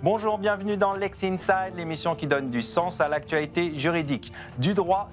Bonjour, bienvenue dans Lex Inside, l'émission qui donne du sens à l'actualité juridique. Du droit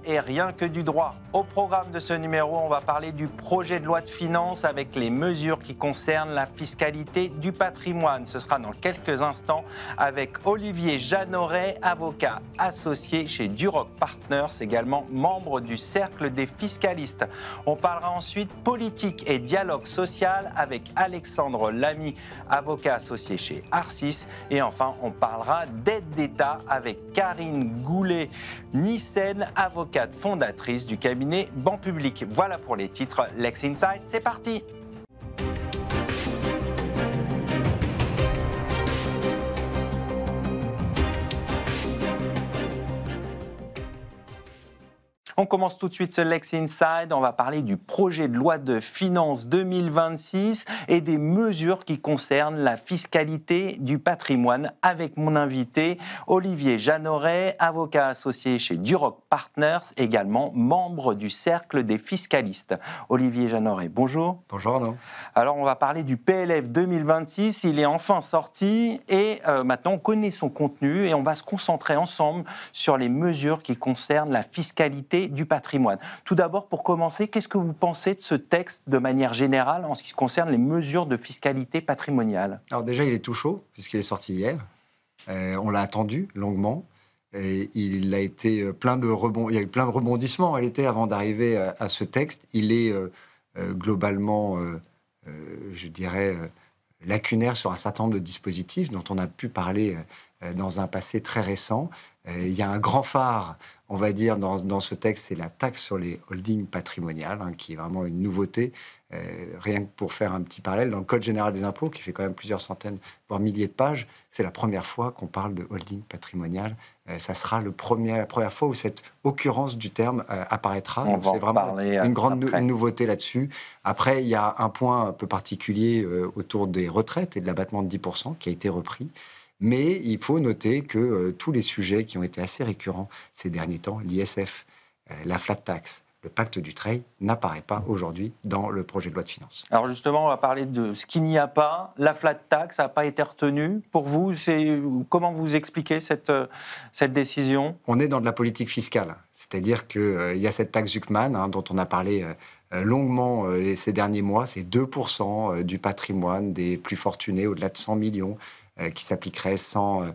et rien que du droit. Au programme de ce numéro, on va parler du projet de loi de finances avec les mesures qui concernent la fiscalité du patrimoine. Ce sera dans quelques instants avec Olivier Jeanneret, avocat associé chez Duroc Partners, également membre du Cercle des fiscalistes. On parlera ensuite politique et dialogue social avec Alexandre Lamy, avocat associé chez Arcis. Et enfin, on parlera d'aide d'État avec Karine Goulet-Nissen, avocate fondatrice du cabinet Ban Public. Voilà pour les titres. Lex Inside, c'est parti! On commence tout de suite ce Lex Inside. On va parler du projet de loi de finances 2026 et des mesures qui concernent la fiscalité du patrimoine avec mon invité Olivier Jeanneret, avocat associé chez Duroc Partners, également membre du Cercle des fiscalistes. Olivier Jeanneret, bonjour. Bonjour Arnaud. Alors on va parler du PLF 2026. Il est enfin sorti et maintenant on connaît son contenu et on va se concentrer ensemble sur les mesures qui concernent la fiscalité du patrimoine. Tout d'abord, pour commencer, qu'est-ce que vous pensez de ce texte de manière générale en ce qui concerne les mesures de fiscalité patrimoniale? Alors déjà, il est tout chaud, puisqu'il est sorti hier. On l'a attendu longuement. Et il a été plein de il y a eu plein de rebondissements à l'été avant d'arriver à ce texte. Il est globalement, je dirais, lacunaire sur un certain nombre de dispositifs dont on a pu parler dans un passé très récent. Il y a un grand phare, on va dire, dans ce texte, c'est la taxe sur les holdings patrimoniales, qui est vraiment une nouveauté. Rien que pour faire un petit parallèle, dans le Code général des impôts, qui fait quand même plusieurs centaines, voire milliers de pages, c'est la première fois qu'on parle de holding patrimonial. Ça sera la première fois où cette occurrence du terme apparaîtra. Donc c'est vraiment une nouveauté là-dessus. Après, il y a un point un peu particulier autour des retraites et de l'abattement de 10% qui a été repris. Mais il faut noter que tous les sujets qui ont été assez récurrents ces derniers temps, l'ISF, la flat tax, le pacte Dutreil, n'apparaît pas aujourd'hui dans le projet de loi de finances. Alors justement, on va parler de ce qu'il n'y a pas. La flat tax n'a pas été retenue. Pour vous, comment vous expliquez cette décision? On est dans de la politique fiscale. C'est-à-dire qu'il y a cette taxe Zuckman, dont on a parlé longuement ces derniers mois. C'est 2% du patrimoine des plus fortunés, au-delà de 100 millions, qui s'appliquerait sans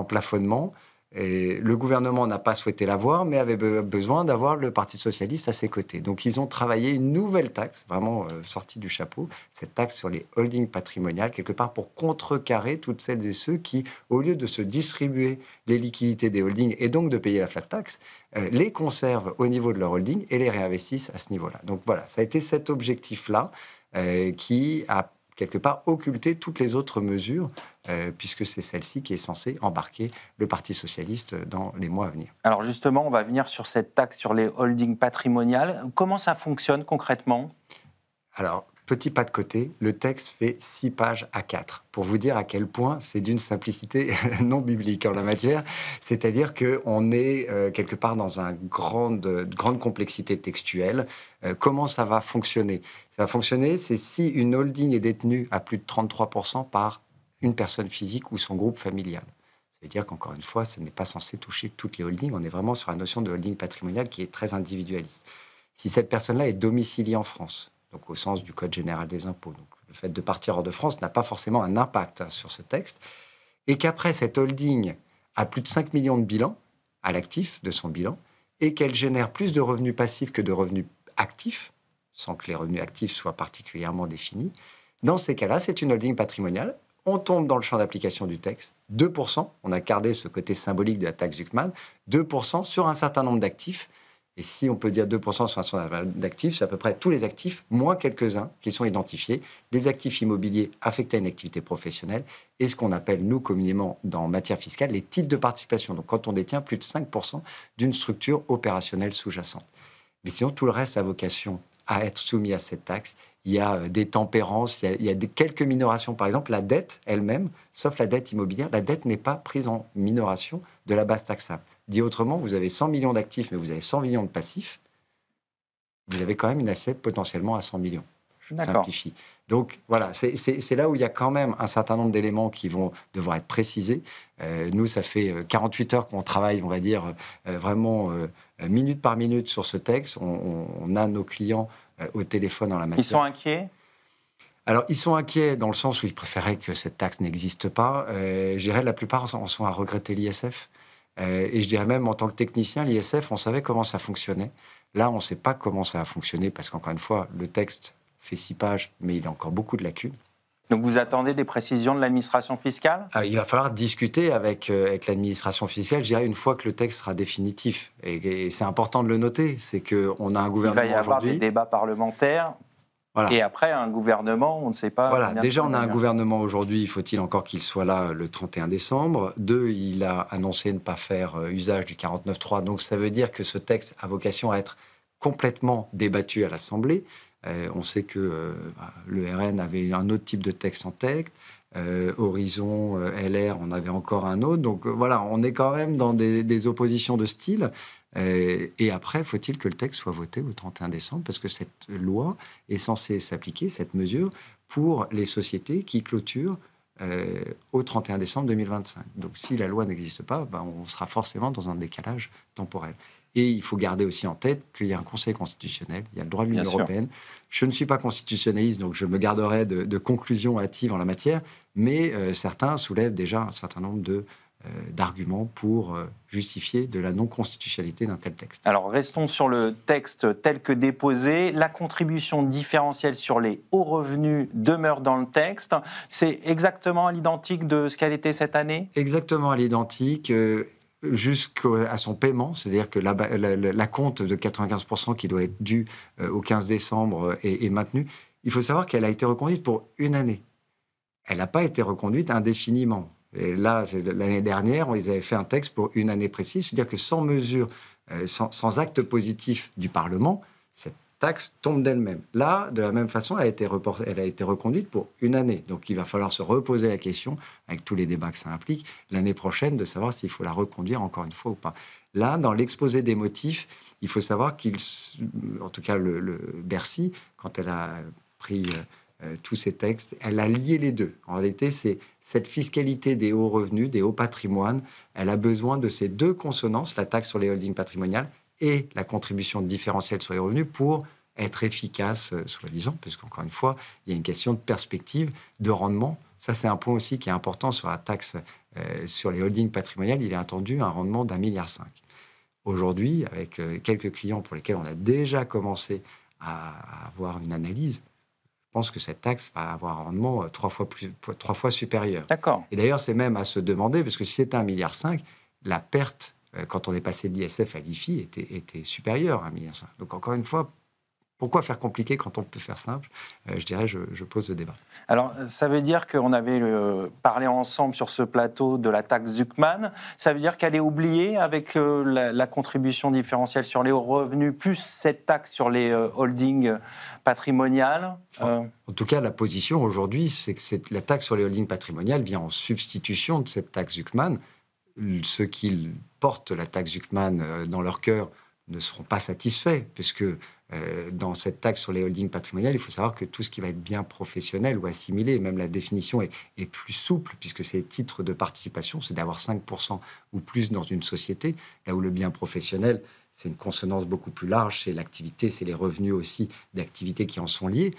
plafonnement. Et le gouvernement n'a pas souhaité l'avoir, mais avait besoin d'avoir le Parti socialiste à ses côtés. Donc ils ont travaillé une nouvelle taxe, vraiment sortie du chapeau, cette taxe sur les holdings patrimoniales, quelque part pour contrecarrer toutes celles et ceux qui, au lieu de se distribuer les liquidités des holdings et donc de payer la flat tax, les conservent au niveau de leur holding et les réinvestissent à ce niveau-là. Donc voilà, ça a été cet objectif-là qui a quelque part occulter toutes les autres mesures, puisque c'est celle-ci qui est censée embarquer le Parti socialiste dans les mois à venir. Alors justement, on va venir sur cette taxe sur les holdings patrimoniales. Comment ça fonctionne concrètement? Alors, petit pas de côté, le texte fait 6 pages à 4, pour vous dire à quel point c'est d'une simplicité non biblique en la matière. C'est-à-dire qu'on est quelque part dans une grande complexité textuelle. Comment ça va fonctionner? Ça va fonctionner, c'est si une holding est détenue à plus de 33% par une personne physique ou son groupe familial. Ça veut dire qu'encore une fois, ça n'est pas censé toucher toutes les holdings. On est vraiment sur la notion de holding patrimonial qui est très individualiste. Si cette personne-là est domiciliée en France, donc au sens du Code général des impôts, donc le fait de partir hors de France n'a pas forcément un impact sur ce texte, et qu'après cette holding a plus de 5 millions de bilan à l'actif de son bilan, et qu'elle génère plus de revenus passifs que de revenus actifs, sans que les revenus actifs soient particulièrement définis, dans ces cas-là, c'est une holding patrimoniale. On tombe dans le champ d'application du texte, 2%, on a gardé ce côté symbolique de la taxe Zuckman, 2% sur un certain nombre d'actifs. Et si on peut dire 2% sur un certain nombre d'actifs, c'est à peu près tous les actifs, moins quelques-uns qui sont identifiés, les actifs immobiliers affectés à une activité professionnelle et ce qu'on appelle, nous, communément, dans matière fiscale, les titres de participation. Donc, quand on détient plus de 5% d'une structure opérationnelle sous-jacente. Mais sinon, tout le reste a vocation à être soumis à cette taxe. Il y a des tempérances, il y a quelques minorations. Par exemple, la dette elle-même, sauf la dette immobilière, la dette n'est pas prise en minoration de la base taxable. Dit autrement, vous avez 100 millions d'actifs, mais vous avez 100 millions de passifs. Vous avez quand même une assiette potentiellement à 100 millions. simplifie. Donc voilà, c'est là où il y a quand même un certain nombre d'éléments qui vont devoir être précisés. Nous, ça fait 48 heures qu'on travaille, on va dire, vraiment minute par minute sur ce texte. On a nos clients au téléphone en la matière. Ils sont inquiets ? Alors, ils sont inquiets dans le sens où ils préféraient que cette taxe n'existe pas. Je dirais la plupart en sont à regretter l'ISF. Et je dirais même, en tant que technicien, l'ISF, on savait comment ça fonctionnait. Là, on ne sait pas comment ça a fonctionné parce qu'encore une fois, le texte fait 6 pages, mais il a encore beaucoup de lacunes. Donc, vous attendez des précisions de l'administration fiscale ? Il va falloir discuter avec l'administration fiscale, je dirais, une fois que le texte sera définitif. Et c'est important de le noter, c'est qu'on a un gouvernement aujourd'hui... Il va y avoir des débats parlementaires. Voilà. Et après, un gouvernement, on ne sait pas... Voilà, déjà, on a un gouvernement aujourd'hui, faut-il encore qu'il soit là le 31 décembre. 2, il a annoncé ne pas faire usage du 49.3, donc ça veut dire que ce texte a vocation à être complètement débattu à l'Assemblée. On sait que le RN avait un autre type de texte en tête. Horizon, LR, on avait encore un autre. Donc voilà, on est quand même dans des oppositions de style. Et après, faut-il que le texte soit voté au 31 décembre, parce que cette loi est censée s'appliquer, cette mesure, pour les sociétés qui clôturent au 31 décembre 2025. Donc si la loi n'existe pas, on sera forcément dans un décalage temporel. Et il faut garder aussi en tête qu'il y a un Conseil constitutionnel, il y a le droit de l'Union européenne. Je ne suis pas constitutionnaliste, donc je me garderai de conclusions hâtives en la matière, mais certains soulèvent déjà un certain nombre d'arguments pour justifier de la non-constitutionnalité d'un tel texte. Alors, restons sur le texte tel que déposé. La contribution différentielle sur les hauts revenus demeure dans le texte. C'est exactement à l'identique de ce qu'elle était cette année ? Exactement à l'identique, jusqu'à son paiement, c'est-à-dire que la compte de 95% qui doit être due au 15 décembre est maintenue. Il faut savoir qu'elle a été reconduite pour une année. Elle n'a pas été reconduite indéfiniment. Et là, l'année dernière, ils avaient fait un texte pour une année précise, c'est-à-dire que sans mesure, sans acte positif du Parlement, cette taxe tombe d'elle-même. Là, de la même façon, elle a été reconduite pour une année. Donc, il va falloir se reposer la question, avec tous les débats que ça implique, l'année prochaine, de savoir s'il faut la reconduire encore une fois ou pas. Là, dans l'exposé des motifs, il faut savoir en tout cas, le Bercy, quand elle a pris... tous ces textes, elle a lié les deux. En réalité, c'est cette fiscalité des hauts revenus, des hauts patrimoines, elle a besoin de ces deux consonances, la taxe sur les holdings patrimoniales et la contribution différentielle sur les revenus, pour être efficace, soi-disant, parce qu'encore une fois, il y a une question de perspective, de rendement. Ça, c'est un point aussi qui est important sur la taxe sur les holdings patrimoniales. Il est attendu un rendement d'1,5 milliard. Aujourd'hui, avec quelques clients pour lesquels on a déjà commencé à avoir une analyse, je pense que cette taxe va avoir un rendement 3 fois supérieur. D'accord. Et d'ailleurs, c'est même à se demander, parce que si c'était 1,5 milliard, la perte, quand on est passé de l'ISF à l'IFI, était supérieure à 1,5 milliard. Donc encore une fois, pourquoi faire compliqué quand on peut faire simple ? Je dirais, je pose le débat. Alors, ça veut dire qu'on avait parlé ensemble sur ce plateau de la taxe Zuckman. Ça veut dire qu'elle est oubliée avec la contribution différentielle sur les hauts revenus, plus cette taxe sur les holdings patrimoniales. En tout cas, la position aujourd'hui, c'est que la taxe sur les holdings patrimoniales vient en substitution de cette taxe Zuckman. Ceux qui portent la taxe Zuckman dans leur cœur ne seront pas satisfaits, puisque dans cette taxe sur les holdings patrimoniales, il faut savoir que tout ce qui va être bien professionnel ou assimilé, même la définition est plus souple, puisque c'est titres de participation, c'est d'avoir 5% ou plus dans une société, là où le bien professionnel, c'est une consonance beaucoup plus large, c'est l'activité, c'est les revenus aussi d'activités qui en sont liés.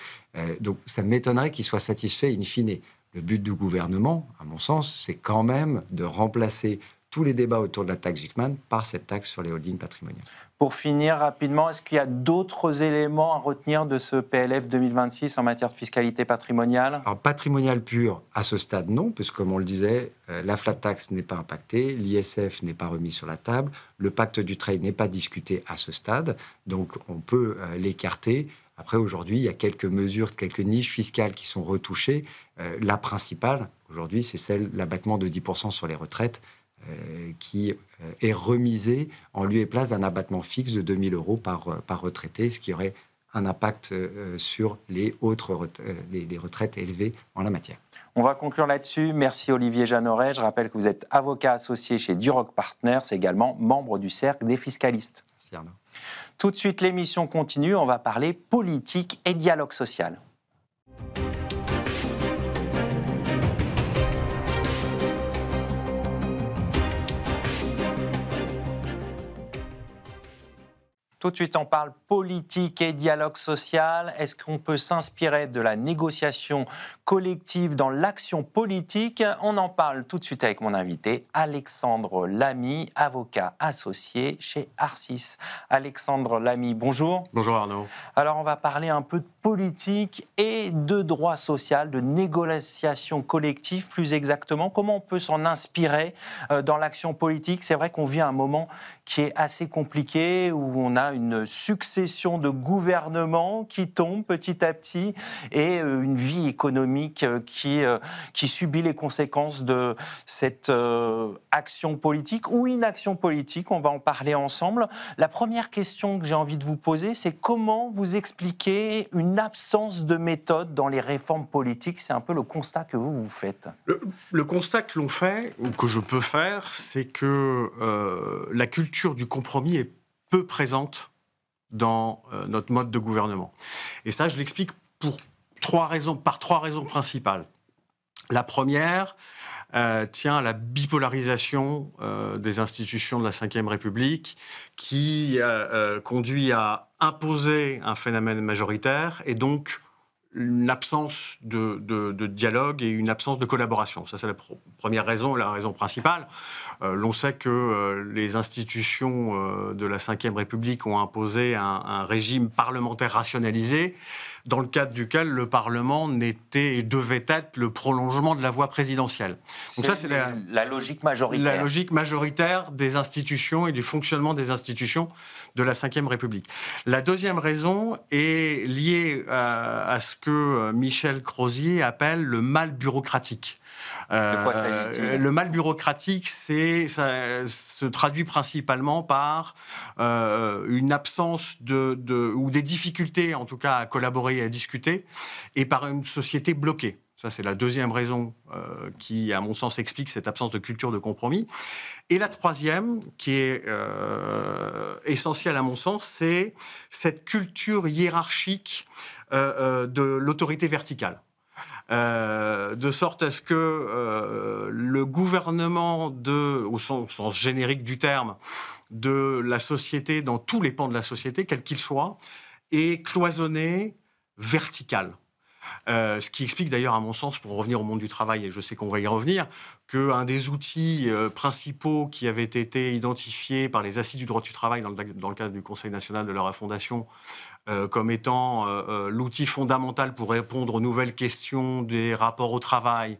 Donc ça m'étonnerait qu'ils soient satisfaits in fine. Le but du gouvernement, à mon sens, c'est quand même de remplacer tous les débats autour de la taxe Zuckman par cette taxe sur les holdings patrimoniales. Pour finir rapidement, est-ce qu'il y a d'autres éléments à retenir de ce PLF 2026 en matière de fiscalité patrimoniale ? Alors, patrimonial pur, à ce stade, non, puisque comme on le disait, la flat tax n'est pas impactée, l'ISF n'est pas remis sur la table, le pacte du trade n'est pas discuté à ce stade, donc on peut l'écarter. Après, aujourd'hui, il y a quelques mesures, quelques niches fiscales qui sont retouchées. La principale, aujourd'hui, c'est celle de l'abattement de 10% sur les retraites, qui est remisé en lieu et place d'un abattement fixe de 2 000 euros par retraité, ce qui aurait un impact sur les retraites élevées en la matière. On va conclure là-dessus. Merci Olivier Jeanneret. Je rappelle que vous êtes avocat associé chez Duroc Partners, également membre du Cercle des fiscalistes. Merci Arnaud. Tout de suite, l'émission continue. On va parler politique et dialogue social. Tout de suite, on parle politique et dialogue social. Est-ce qu'on peut s'inspirer de la négociation collective dans l'action politique? On en parle tout de suite avec mon invité, Alexandre Lamy, avocat associé chez Arcis. Alexandre Lamy, bonjour. Bonjour Arnaud. Alors, on va parler un peu de politique et de droit social, de négociation collective plus exactement. Comment on peut s'en inspirer dans l'action politique? C'est vrai qu'on vit un moment qui est assez compliqué, où on a une succession de gouvernements qui tombent petit à petit et une vie économique qui subit les conséquences de cette action politique ou inaction politique. On va en parler ensemble. La première question que j'ai envie de vous poser, c'est comment vous expliquez une absence de méthode dans les réformes politiques? C'est un peu le constat que vous faites. Le constat que l'on fait, ou que je peux faire, c'est que la culture du compromis est peu présente dans notre mode de gouvernement. Et ça, je l'explique par trois raisons principales. La première tient à la bipolarisation des institutions de la Ve République qui conduit à imposer un phénomène majoritaire et donc une absence de dialogue et une absence de collaboration. Ça, c'est la première raison, la raison principale. L'on sait que les institutions de la Ve République ont imposé un régime parlementaire rationalisé, dans le cadre duquel le Parlement n'était et devait être le prolongement de la voie présidentielle. Donc ça, c'est la logique majoritaire. La logique majoritaire des institutions et du fonctionnement des institutions de la Ve République. La deuxième raison est liée à ce que Michel Crozier appelle le mal bureaucratique. De quoi s'agit-il ? Le mal bureaucratique, ça se traduit principalement par une absence ou des difficultés, en tout cas, à collaborer et à discuter, et par une société bloquée. Ça, c'est la deuxième raison qui, à mon sens, explique cette absence de culture de compromis. Et la troisième, qui est essentielle à mon sens, c'est cette culture hiérarchique de l'autorité verticale. De sorte à ce que le gouvernement, au sens générique du terme, de la société, dans tous les pans de la société, quel qu'il soit, est cloisonné, vertical. Ce qui explique d'ailleurs, à mon sens, pour revenir au monde du travail, et je sais qu'on va y revenir, qu'un des outils principaux qui avait été identifiés par les assises du droit du travail dans le cadre du Conseil national de leur fondation comme étant l'outil fondamental pour répondre aux nouvelles questions des rapports au travail,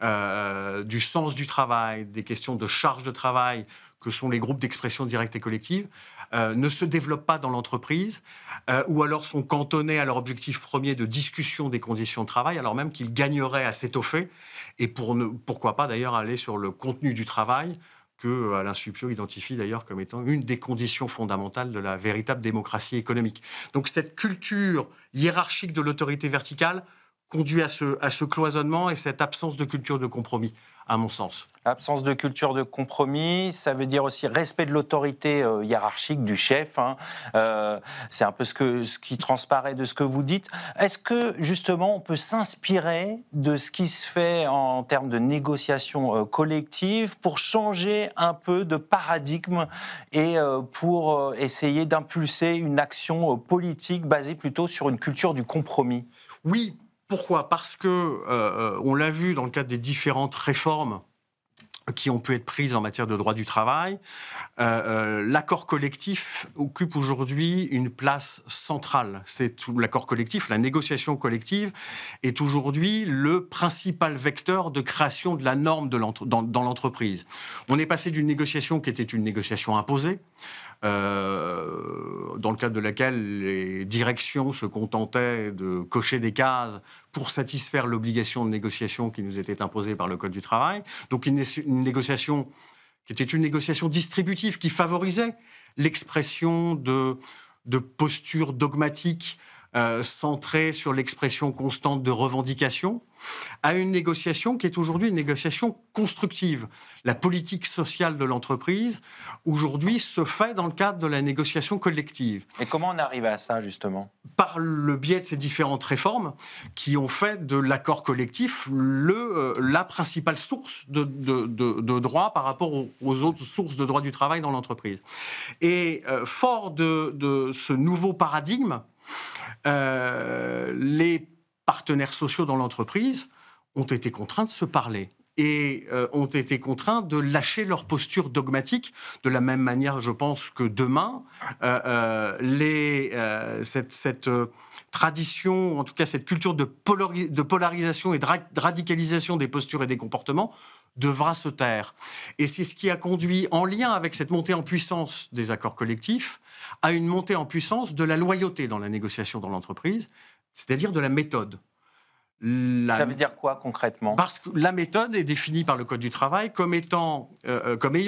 du sens du travail, des questions de charge de travail, que sont les groupes d'expression directe et collective, ne se développent pas dans l'entreprise, ou alors sont cantonnés à leur objectif premier de discussion des conditions de travail, alors même qu'ils gagneraient à s'étoffer, et pourquoi pas d'ailleurs aller sur le contenu du travail, que Alain Supiot identifie d'ailleurs comme étant une des conditions fondamentales de la véritable démocratie économique. Donc cette culture hiérarchique de l'autorité verticale conduit à ce cloisonnement et cette absence de culture de compromis, à mon sens. Absence de culture de compromis, ça veut dire aussi respect de l'autorité hiérarchique du chef. C'est un peu ce qui transparaît de ce que vous dites. Est-ce que, justement, on peut s'inspirer de ce qui se fait en termes de négociation collective pour changer un peu de paradigme et pour essayer d'impulser une action politique basée plutôt sur une culture du compromis? Oui. Pourquoi ? Parce que, on l'a vu dans le cadre des différentes réformes qui ont pu être prises en matière de droit du travail, l'accord collectif occupe aujourd'hui une place centrale. L'accord collectif, la négociation collective, est aujourd'hui le principal vecteur de création de la norme dans l'entreprise. On est passé d'une négociation qui était une négociation imposée, dans le cadre de laquelle les directions se contentaient de cocher des cases pour satisfaire l'obligation de négociation qui nous était imposée par le Code du travail. Donc une négociation qui était une négociation distributive, qui favorisait l'expression de postures dogmatiques centrée sur l'expression constante de revendications, à une négociation qui est aujourd'hui une négociation constructive. La politique sociale de l'entreprise, aujourd'hui, se fait dans le cadre de la négociation collective. Et comment on arrive à ça, justement ? Par le biais de ces différentes réformes qui ont fait de l'accord collectif la principale source de droit par rapport aux autres sources de droit du travail dans l'entreprise. Et fort de ce nouveau paradigme, les partenaires sociaux dans l'entreprise ont été contraints de se parler et ont été contraints de lâcher leur posture dogmatique. De la même manière, je pense que demain, cette tradition, en tout cas cette culture de polarisation et de radicalisation des postures et des comportements devra se taire. Et c'est ce qui a conduit, en lien avec cette montée en puissance des accords collectifs, à une montée en puissance de la loyauté dans la négociation dans l'entreprise, c'est-à-dire de la méthode. Ça veut dire quoi concrètement ? Parce que la méthode est définie par le Code du travail comme ayant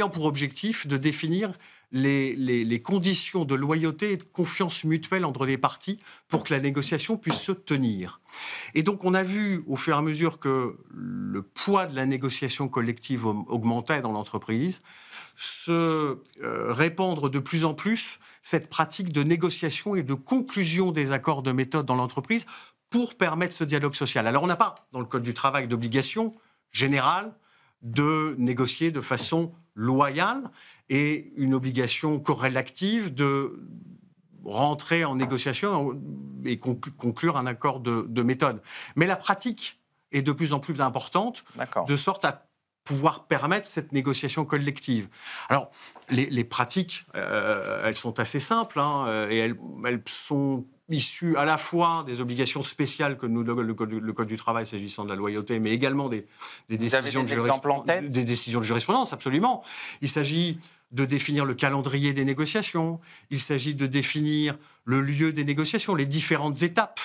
pour objectif de définir les conditions de loyauté et de confiance mutuelle entre les parties pour que la négociation puisse se tenir. Et donc on a vu au fur et à mesure que le poids de la négociation collective augmentait dans l'entreprise, se répandre de plus en plus cette pratique de négociation et de conclusion des accords de méthode dans l'entreprise pour permettre ce dialogue social. Alors on n'a pas, dans le Code du travail, d'obligation générale de négocier de façon loyale et une obligation corrélative de rentrer en négociation et conclure un accord de méthode. Mais la pratique est de plus en plus importante, de sorte à pouvoir permettre cette négociation collective. Alors, les pratiques, elles sont assez simples, et elles sont issues à la fois des obligations spéciales que nous le Code du travail s'agissant de la loyauté, mais également des décisions de jurisprudence, absolument. Il s'agit de définir le calendrier des négociations, il s'agit de définir le lieu des négociations, les différentes étapes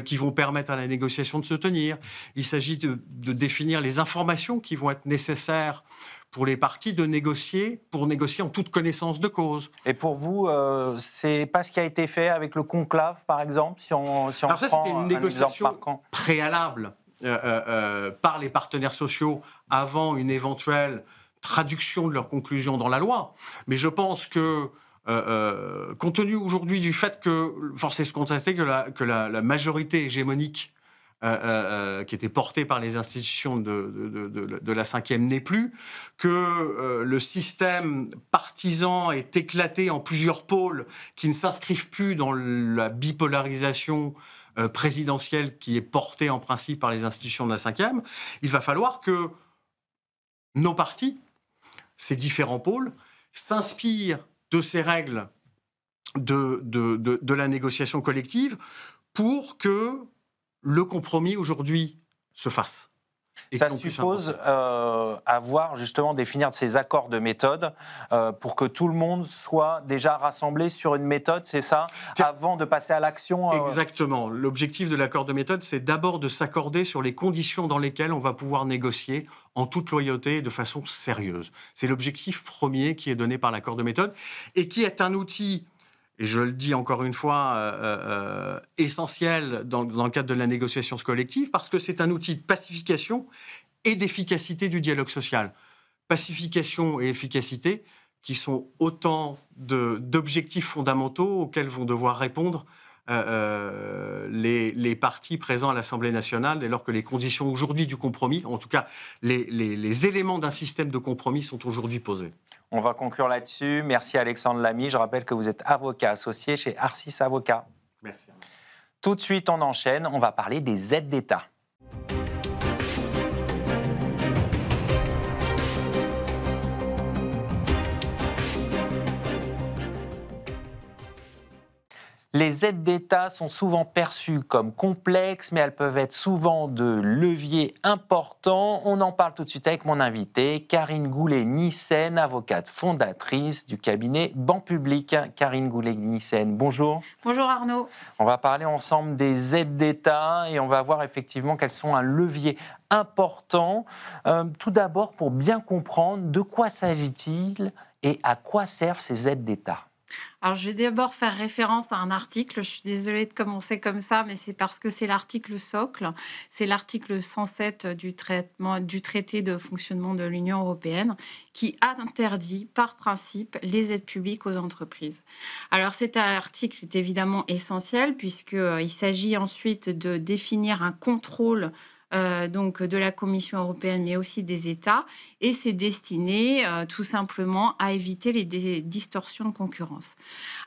qui vont permettre à la négociation de se tenir. Il s'agit de définir les informations qui vont être nécessaires pour les parties pour négocier en toute connaissance de cause. Et pour vous, c'est pas ce qui a été fait avec le conclave, par exemple, si on Alors ça, c'était une négociation préalable par les partenaires sociaux avant une éventuelle traduction de leurs conclusions dans la loi. Mais je pense que compte tenu aujourd'hui du fait que, force est de constater que la majorité hégémonique qui était portée par les institutions de la Cinquième n'est plus, que le système partisan est éclaté en plusieurs pôles qui ne s'inscrivent plus dans la bipolarisation présidentielle qui est portée en principe par les institutions de la Cinquième, il va falloir que nos partis, ces différents pôles, s'inspirent de ces règles de la négociation collective pour que le compromis aujourd'hui se fasse. Et ça suppose définir ces accords de méthode pour que tout le monde soit déjà rassemblé sur une méthode, c'est ça, avant de passer à l'action Exactement. L'objectif de l'accord de méthode, c'est d'abord de s'accorder sur les conditions dans lesquelles on va pouvoir négocier en toute loyauté et de façon sérieuse. C'est l'objectif premier qui est donné par l'accord de méthode et qui est un outil, et je le dis encore une fois, essentiel dans le cadre de la négociation collective, parce que c'est un outil de pacification et d'efficacité du dialogue social. Pacification et efficacité qui sont autant d'objectifs fondamentaux auxquels vont devoir répondre les partis présents à l'Assemblée nationale, dès lors que les conditions aujourd'hui du compromis, en tout cas les éléments d'un système de compromis sont aujourd'hui posés. On va conclure là-dessus. Merci Alexandre Lamy. Je rappelle que vous êtes avocat associé chez Arcis Avocats. Merci. Tout de suite, on enchaîne. On va parler des aides d'État. Les aides d'État sont souvent perçues comme complexes, mais elles peuvent être souvent de leviers importants. On en parle tout de suite avec mon invitée, Karine Goulet-Nissen, avocate fondatrice du cabinet Ban Public. Karine Goulet-Nissen, bonjour. Bonjour Arnaud. On va parler ensemble des aides d'État et on va voir effectivement qu'elles sont un levier important. Tout d'abord, pour bien comprendre, de quoi s'agit-il et à quoi servent ces aides d'État ? Alors, je vais d'abord faire référence à un article. Je suis désolée de commencer comme ça, mais c'est parce que c'est l'article socle. C'est l'article 107 du traité de fonctionnement de l'Union européenne qui interdit par principe les aides publiques aux entreprises. Alors, cet article est évidemment essentiel puisqu'il s'agit ensuite de définir un contrôle donc de la Commission européenne, mais aussi des États, et c'est destiné tout simplement à éviter les distorsions de concurrence.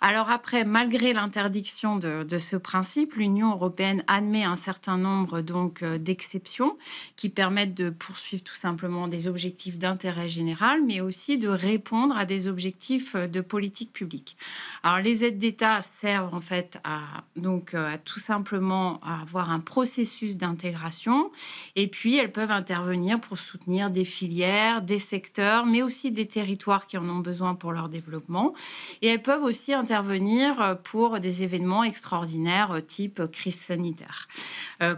Alors après, malgré l'interdiction de ce principe, l'Union européenne admet un certain nombre donc d'exceptions qui permettent de poursuivre tout simplement des objectifs d'intérêt général, mais aussi de répondre à des objectifs de politique publique. Alors les aides d'État servent en fait à tout simplement à avoir un processus d'intégration, et puis elles peuvent intervenir pour soutenir des filières, des secteurs, mais aussi des territoires qui en ont besoin pour leur développement. Et elles peuvent aussi intervenir pour des événements extraordinaires type crise sanitaire,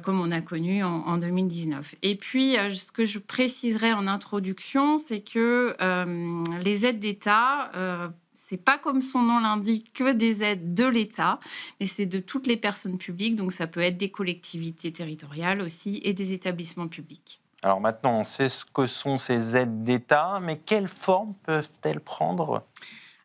comme on a connu en 2019. Et puis, ce que je préciserai en introduction, c'est que les aides d'État, c'est pas comme son nom l'indique que des aides de l'État, mais c'est de toutes les personnes publiques. Donc, ça peut être des collectivités territoriales aussi et des établissements publics. Alors maintenant, on sait ce que sont ces aides d'État, mais quelle forme peuvent-elles prendre ?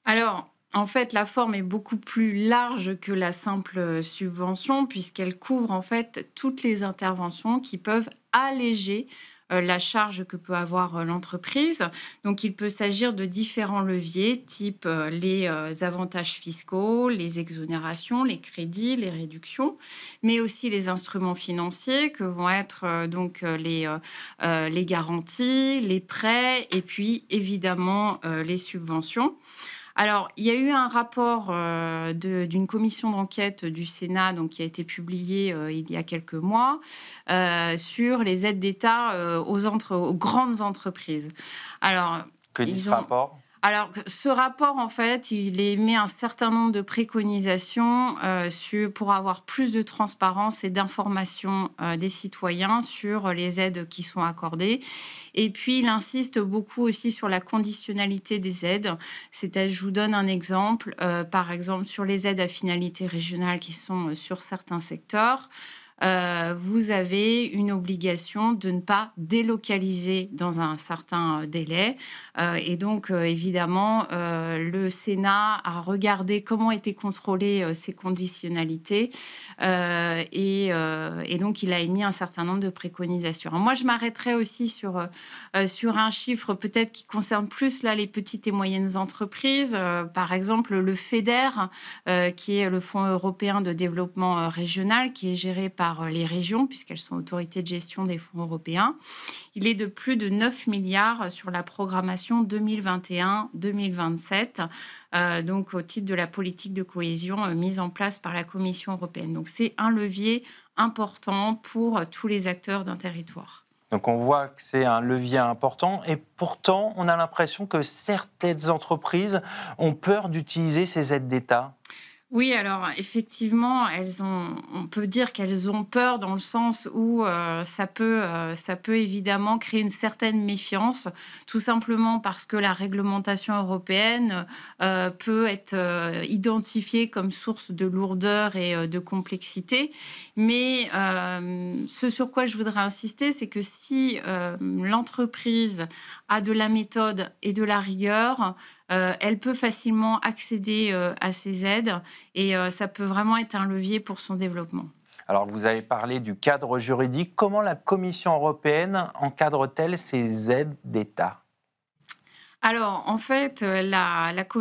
Alors, en fait, la forme est beaucoup plus large que la simple subvention, puisqu'elle couvre en fait toutes les interventions qui peuvent alléger la charge que peut avoir l'entreprise. Donc, il peut s'agir de différents leviers, type les avantages fiscaux, les exonérations, les crédits, les réductions, mais aussi les instruments financiers que vont être les garanties, les prêts et puis évidemment les subventions. Alors, il y a eu un rapport d'une commission d'enquête du Sénat donc, qui a été publié il y a quelques mois sur les aides d'État aux grandes entreprises. Alors, que dit ce rapport ? Alors, ce rapport, en fait, il émet un certain nombre de préconisations pour avoir plus de transparence et d'information des citoyens sur les aides qui sont accordées. Et puis, il insiste beaucoup aussi sur la conditionnalité des aides. Je vous donne un exemple. Par exemple, sur les aides à finalité régionale qui sont sur certains secteurs, vous avez une obligation de ne pas délocaliser dans un certain délai. Et donc, évidemment, le Sénat a regardé comment étaient contrôlées ces conditionnalités et donc, il a émis un certain nombre de préconisations. Alors, moi, je m'arrêterai aussi sur un chiffre peut-être qui concerne plus là, les petites et moyennes entreprises. Par exemple, le FEDER, qui est le Fonds européen de développement régional, qui est géré par les régions, puisqu'elles sont autorités de gestion des fonds européens. Il est de plus de 9 milliards sur la programmation 2021-2027, donc au titre de la politique de cohésion mise en place par la Commission européenne. Donc c'est un levier important pour tous les acteurs d'un territoire. Donc on voit que c'est un levier important et pourtant on a l'impression que certaines entreprises ont peur d'utiliser ces aides d'État. Oui, alors effectivement, on peut dire qu'elles ont peur dans le sens où ça peut évidemment créer une certaine méfiance, tout simplement parce que la réglementation européenne peut être identifiée comme source de lourdeur et de complexité. Mais ce sur quoi je voudrais insister, c'est que si l'entreprise a de la méthode et de la rigueur, elle peut facilement accéder à ces aides et ça peut vraiment être un levier pour son développement. Alors, vous avez parlé du cadre juridique. Comment la Commission européenne encadre-t-elle ces aides d'État ? Alors, en fait,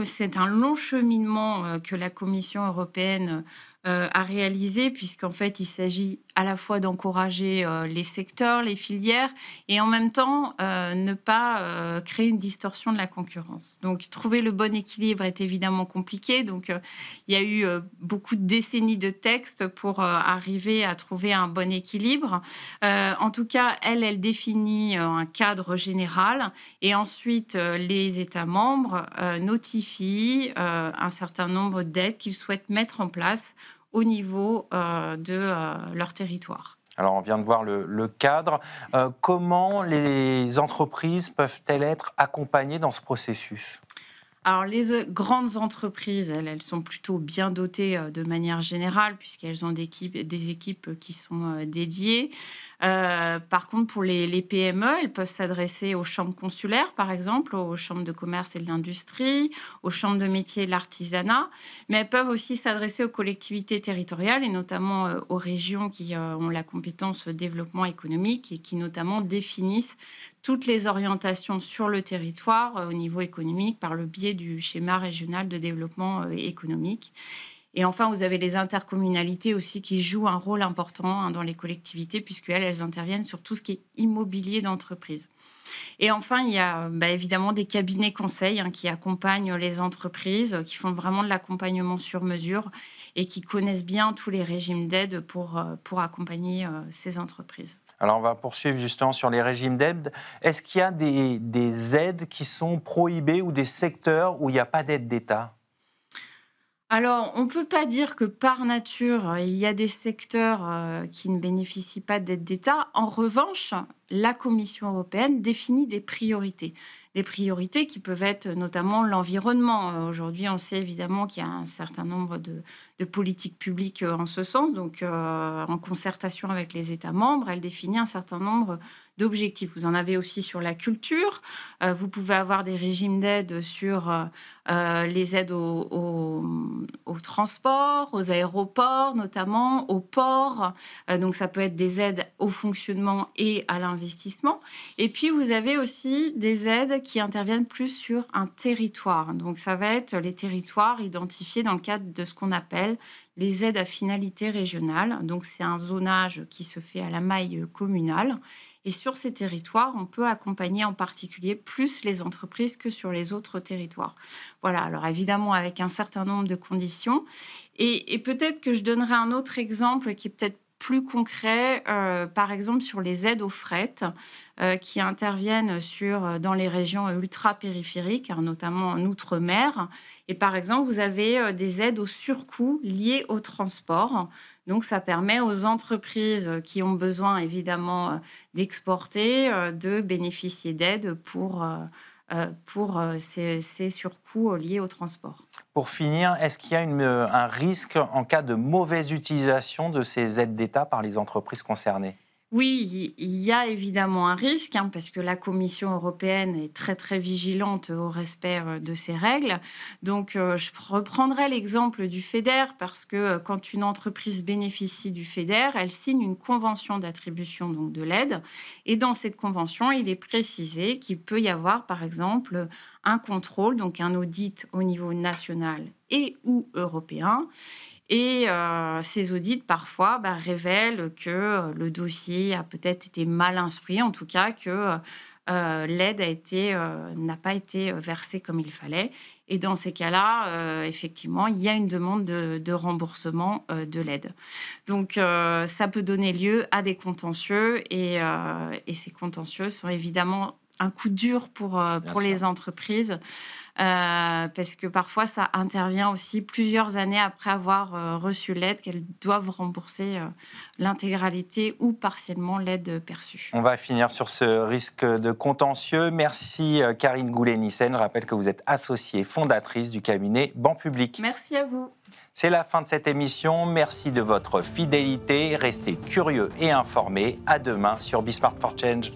c'est un long cheminement que la Commission européenne a réalisé, puisqu'en fait, il s'agit à la fois d'encourager les secteurs, les filières, et en même temps, ne pas créer une distorsion de la concurrence. Donc, trouver le bon équilibre est évidemment compliqué. Donc, il y a eu beaucoup de décennies de textes pour arriver à trouver un bon équilibre. En tout cas, elle définit un cadre général, et ensuite, les États membres notifient un certain nombre d'aides qu'ils souhaitent mettre en place au niveau de leur territoire. Alors, on vient de voir le cadre. Comment les entreprises peuvent-elles être accompagnées dans ce processus ? Alors, les grandes entreprises, elles sont plutôt bien dotées de manière générale, puisqu'elles ont des équipes qui sont dédiées. Par contre, pour les PME, elles peuvent s'adresser aux chambres consulaires, par exemple, aux chambres de commerce et de l'industrie, aux chambres de métiers et de l'artisanat, mais elles peuvent aussi s'adresser aux collectivités territoriales et notamment aux régions qui ont la compétence développement économique et qui notamment définissent toutes les orientations sur le territoire au niveau économique par le biais du schéma régional de développement économique. Et enfin, vous avez les intercommunalités aussi qui jouent un rôle important dans les collectivités puisqu'elles interviennent sur tout ce qui est immobilier d'entreprise. Et enfin, il y a évidemment des cabinets conseils qui accompagnent les entreprises, qui font vraiment de l'accompagnement sur mesure et qui connaissent bien tous les régimes d'aide pour accompagner ces entreprises. Alors, on va poursuivre justement sur les régimes d'aide. Est-ce qu'il y a des aides qui sont prohibées ou des secteurs où il n'y a pas d'aide d'État ? Alors, on ne peut pas dire que par nature, il y a des secteurs qui ne bénéficient pas d'aide d'État. En revanche, la Commission européenne définit des priorités. Des priorités qui peuvent être notamment l'environnement. Aujourd'hui, on sait évidemment qu'il y a un certain nombre de politiques publiques en ce sens. Donc, en concertation avec les États membres, elle définit un certain nombre d'objectifs. Vous en avez aussi sur la culture. Vous pouvez avoir des régimes d'aide sur les aides au transport, aux aéroports notamment, aux ports. Donc, ça peut être des aides au fonctionnement et à l'investissement. Et puis, vous avez aussi des aides qui interviennent plus sur un territoire. Donc, ça va être les territoires identifiés dans le cadre de ce qu'on appelle les aides à finalité régionale. Donc, c'est un zonage qui se fait à la maille communale. Et sur ces territoires, on peut accompagner en particulier plus les entreprises que sur les autres territoires. Voilà, alors évidemment avec un certain nombre de conditions. Et peut-être que je donnerai un autre exemple qui est peut-être plus concret, par exemple sur les aides au fret qui interviennent dans les régions ultra-périphériques, notamment en Outre-mer. Et par exemple, vous avez des aides au surcoût liées au transport. Donc, ça permet aux entreprises qui ont besoin, évidemment, d'exporter, de bénéficier d'aides pour ces surcoûts liés au transport. Pour finir, est-ce qu'il y a un risque en cas de mauvaise utilisation de ces aides d'État par les entreprises concernées ? Oui, il y a évidemment un risque, parce que la Commission européenne est très, très vigilante au respect de ces règles. Donc, je reprendrai l'exemple du FEDER, parce que quand une entreprise bénéficie du FEDER, elle signe une convention d'attribution donc, de l'aide. Et dans cette convention, il est précisé qu'il peut y avoir, par exemple, un contrôle, donc un audit au niveau national et ou européen. Et ces audits, parfois, révèlent que le dossier a peut-être été mal instruit, en tout cas que l'aide n'a pas été versée comme il fallait. Et dans ces cas-là, effectivement, il y a une demande de remboursement de l'aide. Donc, ça peut donner lieu à des contentieux et ces contentieux sont évidemment un coup dur pour les entreprises parce que parfois, ça intervient aussi plusieurs années après avoir reçu l'aide qu'elles doivent rembourser l'intégralité ou partiellement l'aide perçue. On va finir sur ce risque de contentieux. Merci Karine Goulet-Nissen. Je rappelle que vous êtes associée fondatrice du cabinet Ban Public. Merci à vous. C'est la fin de cette émission. Merci de votre fidélité. Restez curieux et informés. À demain sur Be Smart for Change.